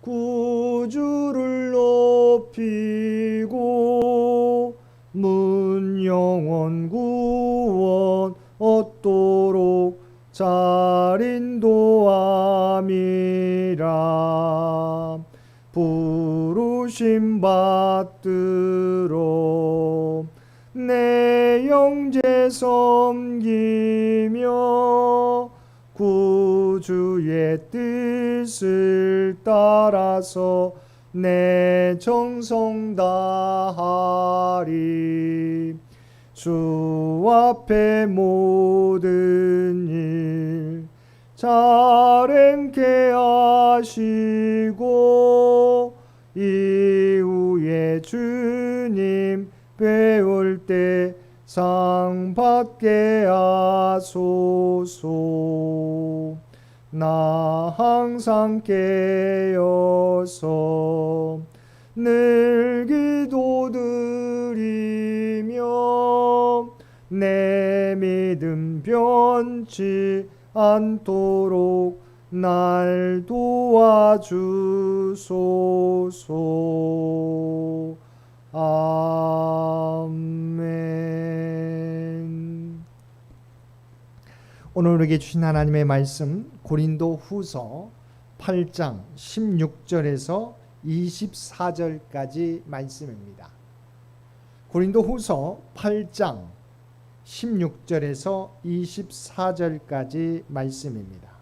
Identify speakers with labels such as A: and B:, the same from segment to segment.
A: 구주를 높이고 문 영원 구원 얻도록 잘 인도함이라. 부르심 받들어 내 형제 섬기며 구주의 뜻을 따라서 내 정성 다하리. 주 앞에 모든 일 잘 행케 하시고 이후에 주님 배울 때 상 받게 하소서. 나 항상 깨어서 늘 기도드리며 내 믿음 변치 않도록 날 도와주소서. 아멘. 오늘 우리에게 주신 하나님의 말씀 고린도 후서 8장 16절에서 24절까지 말씀입니다. 고린도 후서 8장 16절에서 24절까지 말씀입니다.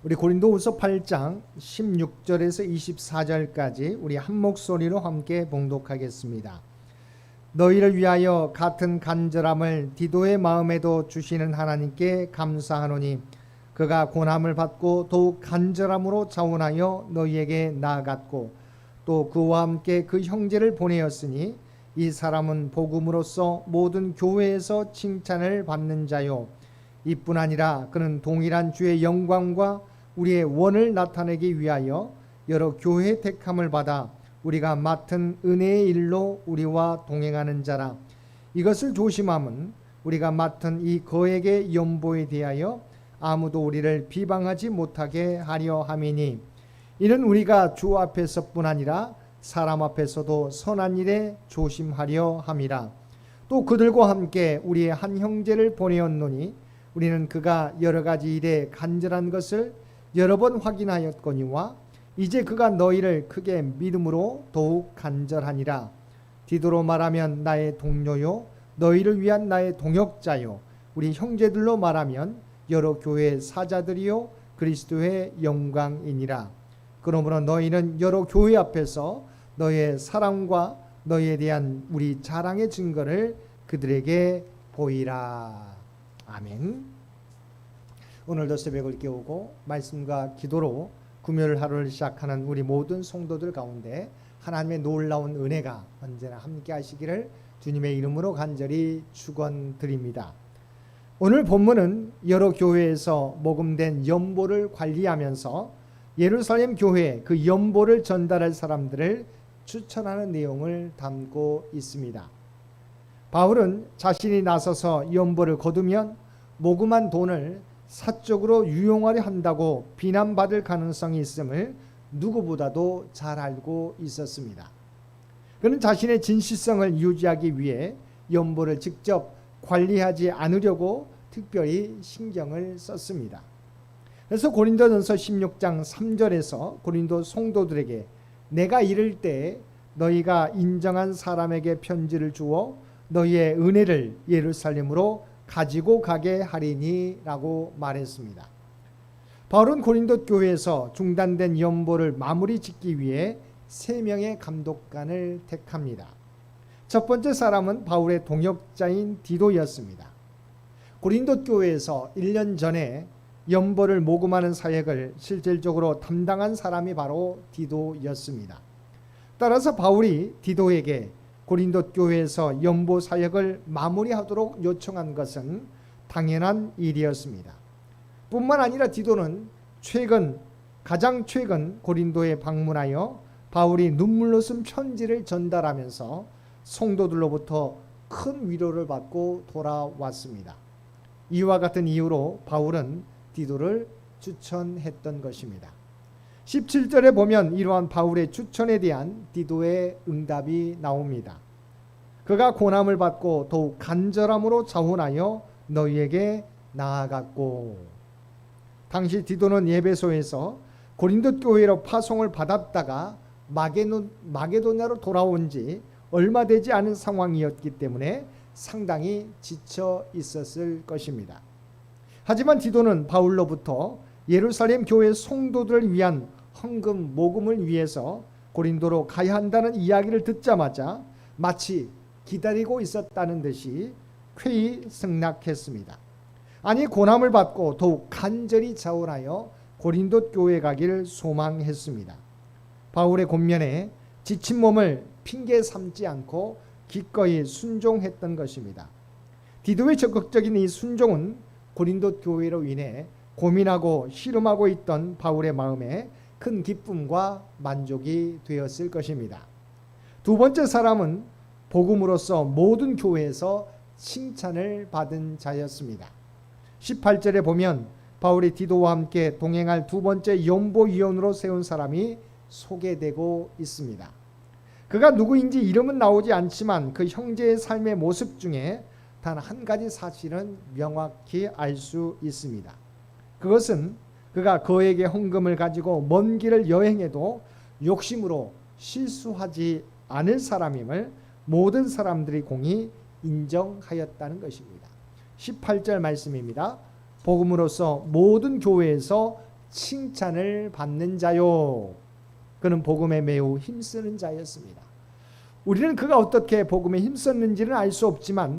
A: 우리 고린도후서 8장 16절에서 24절까지 우리 한 목소리로 함께 봉독하겠습니다. 너희를 위하여 같은 간절함을 디도의 마음에도 주시는 하나님께 감사하노니 그가 고난을 받고 더욱 간절함으로 자원하여 너희에게 나아갔고 또 그와 함께 그 형제를 보내었으니 이 사람은 복음으로써 모든 교회에서 칭찬을 받는 자요 이뿐 아니라 그는 동일한 주의 영광과 우리의 원을 나타내기 위하여 여러 교회의 택함을 받아 우리가 맡은 은혜의 일로 우리와 동행하는 자라. 이것을 조심함은 우리가 맡은 이 거액의 연보에 대하여 아무도 우리를 비방하지 못하게 하려 함이니 이는 우리가 주 앞에서뿐 아니라 사람 앞에서도 선한 일에 조심하려 함이라. 또 그들과 함께 우리의 한 형제를 보내었노니 우리는 그가 여러 가지 일에 간절한 것을 여러 번 확인하였거니와 이제 그가 너희를 크게 믿음으로 더욱 간절하니라. 디도로 말하면 나의 동료요 너희를 위한 나의 동역자요 우리 형제들로 말하면 여러 교회의 사자들이요 그리스도의 영광이니라. 그러므로 너희는 여러 교회 앞에서 너희의 사랑과 너희에 대한 우리 자랑의 증거를 그들에게 보이라. 아멘. 오늘도 새벽을 깨우고 말씀과 기도로 금요일 하루를 시작하는 우리 모든 성도들 가운데 하나님의 놀라운 은혜가 언제나 함께 하시기를 주님의 이름으로 간절히 축원드립니다. 오늘 본문은 여러 교회에서 모금된 연보를 관리하면서 예루살렘 교회에 그 연보를 전달할 사람들을 추천하는 내용을 담고 있습니다. 바울은 자신이 나서서 연보를 거두면 모금한 돈을 사적으로 유용하려 한다고 비난받을 가능성이 있음을 누구보다도 잘 알고 있었습니다. 그는 자신의 진실성을 유지하기 위해 연보를 직접 관리하지 않으려고 특별히 신경을 썼습니다. 그래서 고린도전서 16장 3절에서 고린도 성도들에게 내가 이를 때 너희가 인정한 사람에게 편지를 주어 너희의 은혜를 예루살렘으로 가지고 가게 하리니 라고 말했습니다. 바울은 고린도 교회에서 중단된 연보를 마무리 짓기 위해 3명의 감독관을 택합니다. 첫 번째 사람은 바울의 동역자인 디도였습니다. 고린도 교회에서 1년 전에 연보를 모금하는 사역을 실질적으로 담당한 사람이 바로 디도였습니다. 따라서 바울이 디도에게 고린도 교회에서 연보 사역을 마무리하도록 요청한 것은 당연한 일이었습니다. 뿐만 아니라 디도는 가장 최근 고린도에 방문하여 바울이 눈물로 쓴 편지를 전달하면서 성도들로부터 큰 위로를 받고 돌아왔습니다. 이와 같은 이유로 바울은 디도를 추천했던 것입니다. 17절에 보면 이러한 바울의 추천에 대한 디도의 응답이 나옵니다. 그가 고난을 받고 더욱 간절함으로 자원하여 너희에게 나아갔고. 당시 디도는 에베소에서 고린도 교회로 파송을 받았다가 마게도냐로 돌아온 지 얼마 되지 않은 상황이었기 때문에 상당히 지쳐 있었을 것입니다. 하지만 디도는 바울로부터 예루살렘 교회 성도들을 위한 헌금 모금을 위해서 고린도로 가야 한다는 이야기를 듣자마자 마치 기다리고 있었다는 듯이 쾌히 승낙했습니다. 아니 고난을 받고 더욱 간절히 자원하여 고린도 교회에 가기를 소망했습니다. 바울의 권면에 지친 몸을 핑계 삼지 않고 기꺼이 순종했던 것입니다. 디도의 적극적인 이 순종은 고린도 교회로 인해 고민하고 씨름하고 있던 바울의 마음에 큰 기쁨과 만족이 되었을 것입니다. 두 번째 사람은 복음으로서 모든 교회에서 칭찬을 받은 자였습니다. 18절에 보면 바울이 디도와 함께 동행할 두 번째 연보위원으로 세운 사람이 소개되고 있습니다. 그가 누구인지 이름은 나오지 않지만 그 형제의 삶의 모습 중에 단 한 가지 사실은 명확히 알 수 있습니다. 그것은 그가 그에게 헌금을 가지고 먼 길을 여행해도 욕심으로 실수하지 않을 사람임을 모든 사람들이 공히 인정하였다는 것입니다. 18절 말씀입니다. 복음으로서 모든 교회에서 칭찬을 받는 자요. 그는 복음에 매우 힘쓰는 자였습니다. 우리는 그가 어떻게 복음에 힘썼는지는 알 수 없지만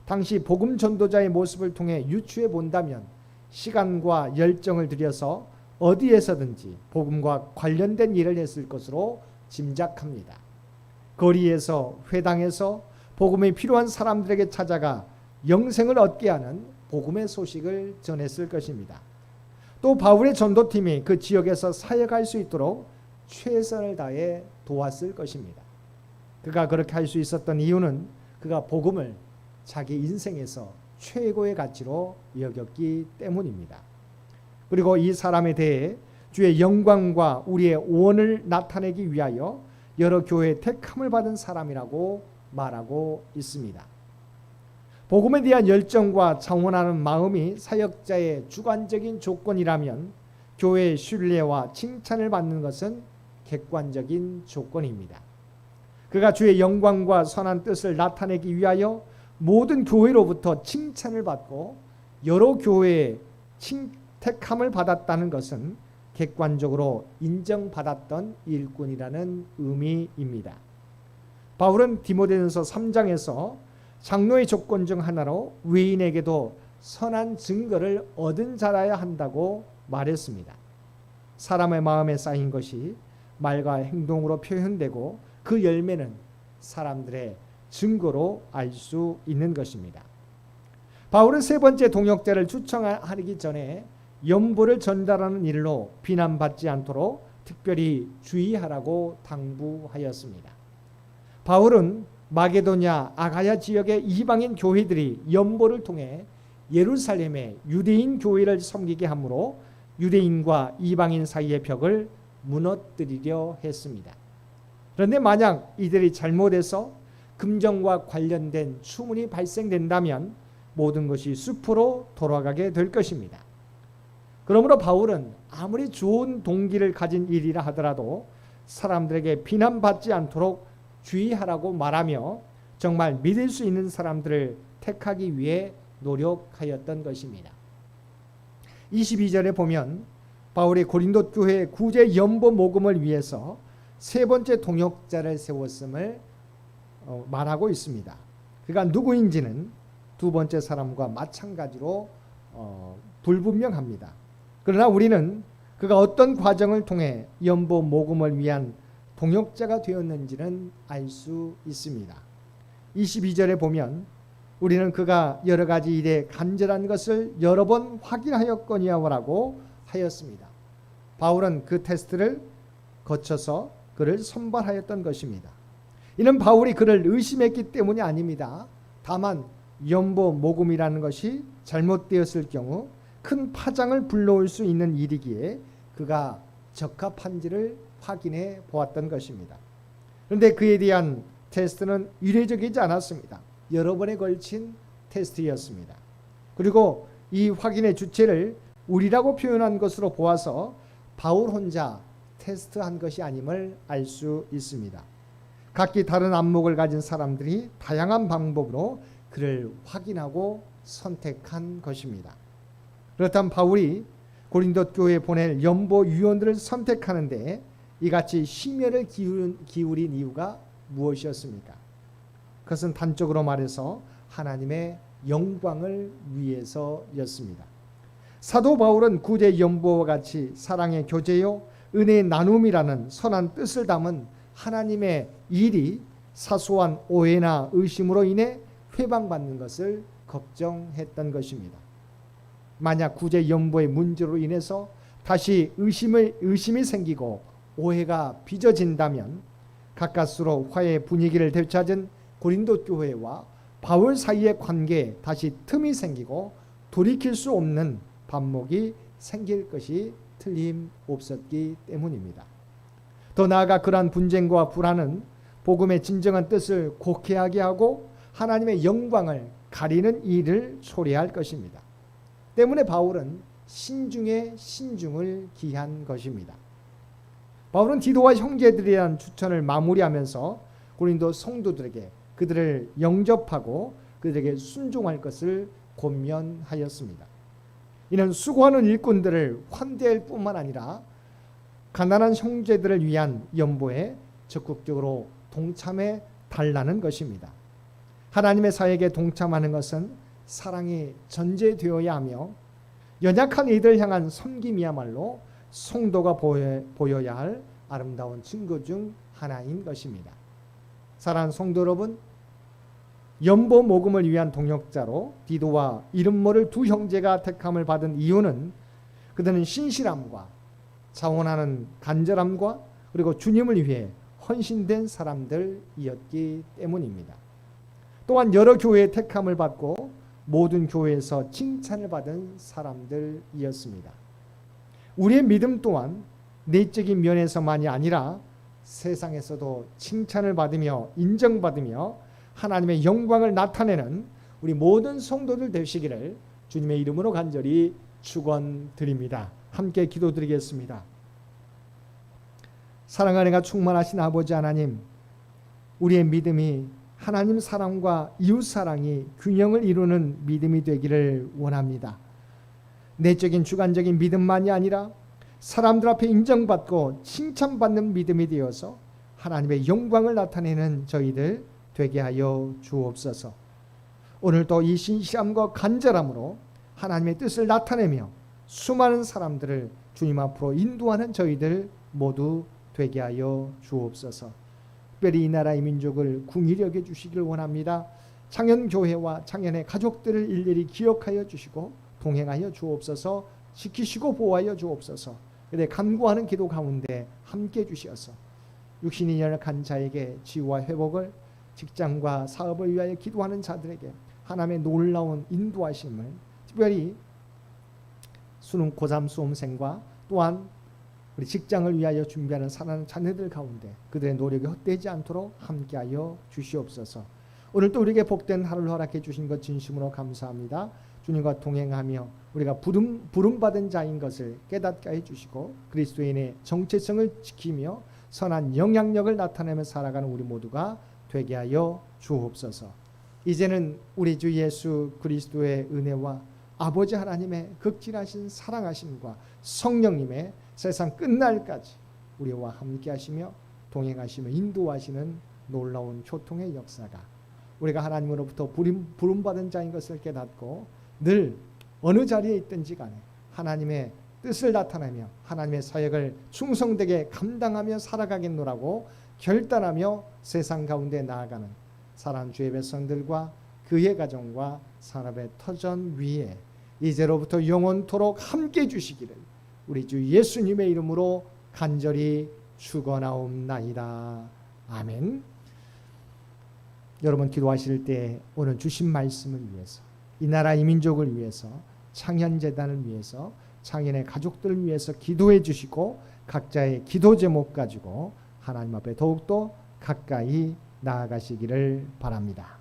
A: 당시 복음 전도자의 모습을 통해 유추해 본다면 시간과 열정을 들여서 어디에서든지 복음과 관련된 일을 했을 것으로 짐작합니다. 거리에서 회당에서 복음이 필요한 사람들에게 찾아가 영생을 얻게 하는 복음의 소식을 전했을 것입니다. 또 바울의 전도팀이 그 지역에서 사역할 수 있도록 최선을 다해 도왔을 것입니다. 그가 그렇게 할 수 있었던 이유는 그가 복음을 자기 인생에서 최고의 가치로 여겼기 때문입니다. 그리고 이 사람에 대해 주의 영광과 우리의 원을 나타내기 위하여 여러 교회의 택함을 받은 사람이라고 말하고 있습니다. 복음에 대한 열정과 자원하는 마음이 사역자의 주관적인 조건이라면 교회의 신뢰와 칭찬을 받는 것은 객관적인 조건입니다. 그가 주의 영광과 선한 뜻을 나타내기 위하여 모든 교회로부터 칭찬을 받고 여러 교회의 택함을 받았다는 것은 객관적으로 인정받았던 일꾼이라는 의미입니다. 바울은 디모데전서 3장에서 장로의 조건 중 하나로 외인에게도 선한 증거를 얻은 자라야 한다고 말했습니다. 사람의 마음에 쌓인 것이 말과 행동으로 표현되고 그 열매는 사람들의 증거로 알 수 있는 것입니다. 바울은 세 번째 동역자를 추천하기 전에 연보를 전달하는 일로 비난받지 않도록 특별히 주의하라고 당부하였습니다. 바울은 마게도냐, 아가야 지역의 이방인 교회들이 연보를 통해 예루살렘의 유대인 교회를 섬기게 하므로 유대인과 이방인 사이의 벽을 무너뜨리려 했습니다. 그런데 만약 이들이 잘못해서 금정과 관련된 추문이 발생된다면 모든 것이 숲으로 돌아가게 될 것입니다. 그러므로 바울은 아무리 좋은 동기를 가진 일이라 하더라도 사람들에게 비난받지 않도록 주의하라고 말하며 정말 믿을 수 있는 사람들을 택하기 위해 노력하였던 것입니다. 22절에 보면 바울이 고린도 교회 구제 연보 모금을 위해서 세 번째 동역자를 세웠음을 말하고 있습니다. 그가 누구인지는 두 번째 사람과 마찬가지로 불분명합니다. 그러나 우리는 그가 어떤 과정을 통해 연보 모금을 위한 동역자가 되었는지는 알 수 있습니다. 22절에 보면 우리는 그가 여러 가지 일에 간절한 것을 여러 번 확인하였거니와라고 하였습니다. 바울은 그 테스트를 거쳐서 그를 선발하였던 것입니다. 이는 바울이 그를 의심했기 때문이 아닙니다. 다만 연보 모금이라는 것이 잘못되었을 경우 큰 파장을 불러올 수 있는 일이기에 그가 적합한지를 확인해 보았던 것입니다. 그런데 그에 대한 테스트는 이례적이지 않았습니다. 여러 번에 걸친 테스트였습니다. 그리고 이 확인의 주체를 우리라고 표현한 것으로 보아서 바울 혼자 테스트한 것이 아님을 알 수 있습니다. 각기 다른 안목을 가진 사람들이 다양한 방법으로 그를 확인하고 선택한 것입니다. 그렇다면 바울이 고린도 교회에 보낼 연보 위원들을 선택하는데 이같이 심혈을 기울인 이유가 무엇이었습니까? 그것은 단적으로 말해서 하나님의 영광을 위해서였습니다. 사도 바울은 구제 연보와 같이 사랑의 교제요 은혜의 나눔이라는 선한 뜻을 담은 하나님의 일이 사소한 오해나 의심으로 인해 회방받는 것을 걱정했던 것입니다. 만약 구제 연보의 문제로 인해서 다시 의심이 생기고 오해가 빚어진다면 가까스로 화해 분위기를 되찾은 고린도 교회와 바울 사이의 관계에 다시 틈이 생기고 돌이킬 수 없는 반목이 생길 것이 틀림없었기 때문입니다. 더 나아가 그러한 분쟁과 불안은 복음의 진정한 뜻을 곡해하게 하고 하나님의 영광을 가리는 일을 초래할 것입니다. 때문에 바울은 신중에 신중을 기한 것입니다. 바울은 디도와 형제들에 대한 추천을 마무리하면서 고린도 성도들에게 그들을 영접하고 그들에게 순종할 것을 권면하였습니다. 이는 수고하는 일꾼들을 환대할 뿐만 아니라 가난한 형제들을 위한 연보에 적극적으로 동참해 달라는 것입니다. 하나님의 사역에 동참하는 것은 사랑이 전제되어야 하며 연약한 이들을 향한 섬김이야말로 성도가 보여야 할 아름다운 증거 중 하나인 것입니다. 사랑하는 성도 여러분, 연보 모금을 위한 동역자로 디도와 이름 모를 두 형제가 택함을 받은 이유는 그들은 신실함과 자원하는 간절함과 그리고 주님을 위해 헌신된 사람들이었기 때문입니다. 또한 여러 교회의 택함을 받고 모든 교회에서 칭찬을 받은 사람들이었습니다. 우리의 믿음 또한 내적인 면에서만이 아니라 세상에서도 칭찬을 받으며 인정받으며 하나님의 영광을 나타내는 우리 모든 성도들 되시기를 주님의 이름으로 간절히 축원드립니다. 함께 기도드리겠습니다. 사랑과 은혜가 충만하신 아버지 하나님, 우리의 믿음이 하나님 사랑과 이웃 사랑이 균형을 이루는 믿음이 되기를 원합니다. 내적인 주관적인 믿음만이 아니라 사람들 앞에 인정받고 칭찬받는 믿음이 되어서 하나님의 영광을 나타내는 저희들 되게 하여 주옵소서. 오늘도 이 신실함과 간절함으로 하나님의 뜻을 나타내며 수많은 사람들을 주님 앞으로 인도하는 저희들 모두 되게 하여 주옵소서. 특별히 이 나라의 민족을 궁일히 여겨 주시길 원합니다. 창현교회와 창현의 가족들을 일일이 기억하여 주시고 동행하여 주옵소서. 지키시고 보호하여 주옵소서. 그래 간구하는 기도 가운데 함께 주시어서 육신이 연약한 자에게 치유와 회복을, 직장과 사업을 위하여 기도하는 자들에게 하나님의 놀라운 인도하심을, 특별히 수능 고3 수험생과 또한 우리 직장을 위하여 준비하는 사랑하는 자녀들 가운데 그들의 노력이 헛되지 않도록 함께하여 주시옵소서. 오늘 또 우리에게 복된 하루를 허락해 주신 것 진심으로 감사합니다. 주님과 동행하며 우리가 부름받은 자인 것을 깨닫게 해주시고 그리스도인의 정체성을 지키며 선한 영향력을 나타내며 살아가는 우리 모두가 되게 하여 주옵소서. 이제는 우리 주 예수 그리스도의 은혜와 아버지 하나님의 극진하신 사랑하심과 성령님의 세상 끝날까지 우리와 함께 하시며 동행하시며 인도하시는 놀라운 교통의 역사가 우리가 하나님으로부터 부름받은 자인 것을 깨닫고 늘 어느 자리에 있든지 간에 하나님의 뜻을 나타내며 하나님의 사역을 충성되게 감당하며 살아가겠노라고 결단하며 세상 가운데 나아가는 사랑하는 주의 백성들과 그의 가정과 산업의 터전 위에 이제로부터 영원토록 함께 주시기를 우리 주 예수님의 이름으로 간절히 축원하옵나이다. 아멘. 여러분 기도하실 때 오늘 주신 말씀을 위해서, 이 나라 이 민족을 위해서, 창현재단을 위해서, 창현의 가족들을 위해서 기도해 주시고 각자의 기도 제목 가지고 하나님 앞에 더욱더 가까이 나아가시기를 바랍니다.